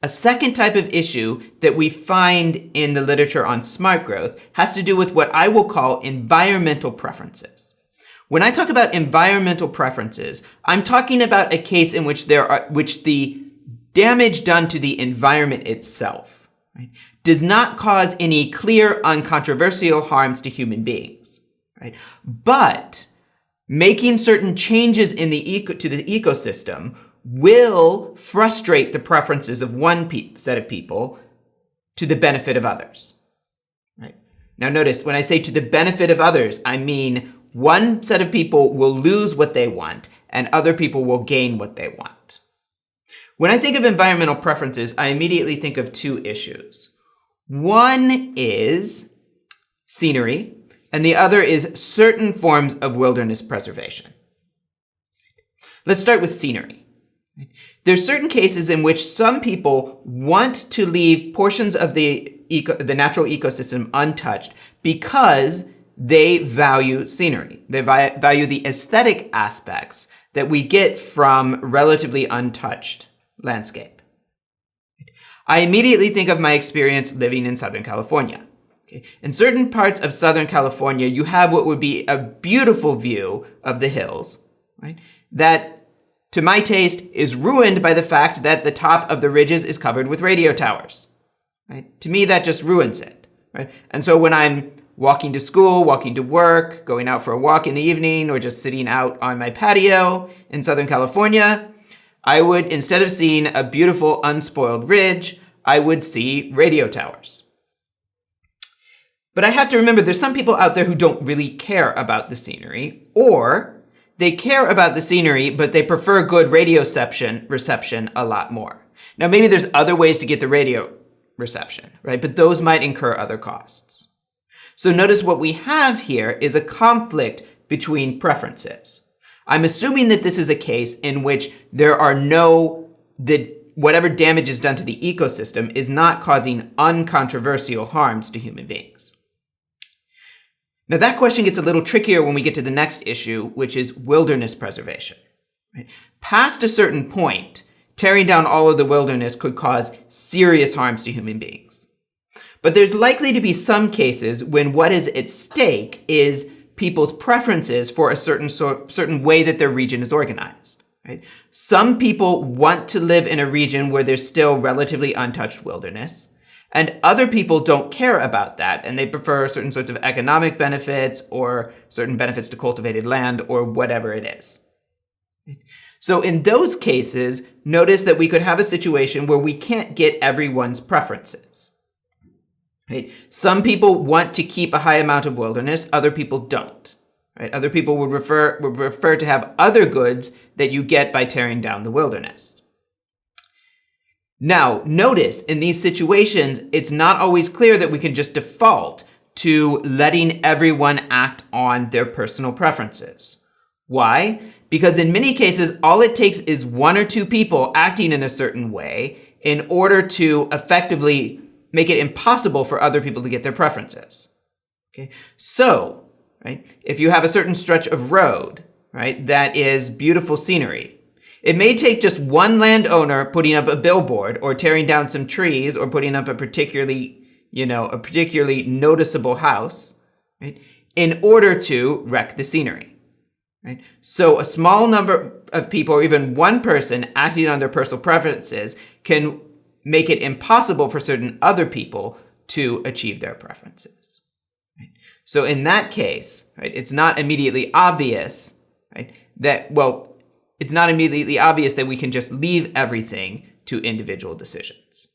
A second type of issue that we find in the literature on smart growth has to do with what I will call environmental preferences. When I talk about environmental preferences, I'm talking about a case in which the damage done to the environment itself, right, does not cause any clear, uncontroversial harms to human beings, right? But making certain changes in to the ecosystem will frustrate the preferences of one set of people to the benefit of others, right? Now notice, when I say to the benefit of others, I mean one set of people will lose what they want and other people will gain what they want. When I think of environmental preferences, I immediately think of two issues. One is scenery, and the other is certain forms of wilderness preservation. Let's start with scenery. There's certain cases in which some people want to leave portions of the natural ecosystem untouched because they value scenery. They value the aesthetic aspects that we get from relatively untouched landscape. I immediately think of my experience living in Southern California. In certain parts of Southern California, you have what would be a beautiful view of the hills, right? That, to my taste, is ruined by the fact that the top of the ridges is covered with radio towers, right? To me, that just ruins it, right? And so when I'm walking to school, walking to work, going out for a walk in the evening, or just sitting out on my patio in Southern California, I would, instead of seeing a beautiful unspoiled ridge, I would see radio towers. But I have to remember there's some people out there who don't really care about the scenery, or they care about the scenery, but they prefer good radio reception a lot more. Now, maybe there's other ways to get the radio reception, right? But those might incur other costs. So notice what we have here is a conflict between preferences. I'm assuming that this is a case in which there are whatever damage is done to the ecosystem is not causing uncontroversial harms to human beings. Now that question gets a little trickier when we get to the next issue, which is wilderness preservation. Right? Past a certain point, tearing down all of the wilderness could cause serious harms to human beings. But there's likely to be some cases when what is at stake is people's preferences for a certain way that their region is organized. Right? Some people want to live in a region where there's still relatively untouched wilderness, and other people don't care about that, and they prefer certain sorts of economic benefits or certain benefits to cultivated land or whatever it is. So in those cases, notice that we could have a situation where we can't get everyone's preferences. Right? Some people want to keep a high amount of wilderness, other people don't. Right? Other people would prefer to have other goods that you get by tearing down the wilderness. Now, notice in these situations, it's not always clear that we can just default to letting everyone act on their personal preferences. Why? Because in many cases, all it takes is one or two people acting in a certain way in order to effectively make it impossible for other people to get their preferences. Okay? So, right, if you have a certain stretch of road, right, that is beautiful scenery, it may take just one landowner putting up a billboard or tearing down some trees or putting up a particularly noticeable house, right, in order to wreck the scenery. Right? So a small number of people, or even one person acting on their personal preferences, can make it impossible for certain other people to achieve their preferences. Right? So in that case, right, it's not immediately obvious, right, that we can just leave everything to individual decisions.